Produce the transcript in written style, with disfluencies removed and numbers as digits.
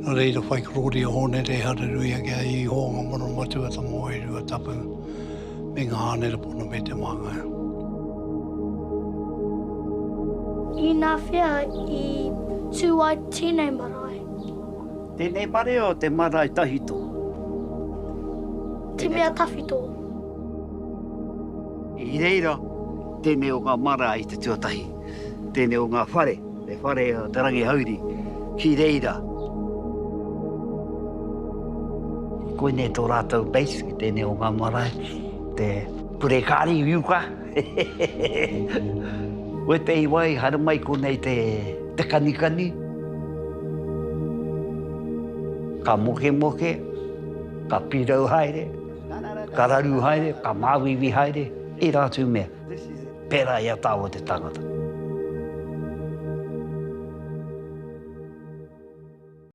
Nā reira whai korori o hone re hararuia kia I honga mono matua ta moe rua tapu. Me ngā hānera pono me te māngai. I nā whea I tū ai tēnei marae. Tēnei mare o te marae tahito. Te mea tawhito. I reira, tēnei o ngā marae I te tuatahi. Tēnei o ngā whare, te whare o te rangi hauri. Ki reira. Koine tō rātou base, ki tēnei o ngā marae. Te purekari iuka. Oe te iwai, hara mai konei te kanikani. Ka moke, ka pirau haere, ka raru haere, ka māwiwi haere, I rātou mea. Pērā ia tāua te tangata.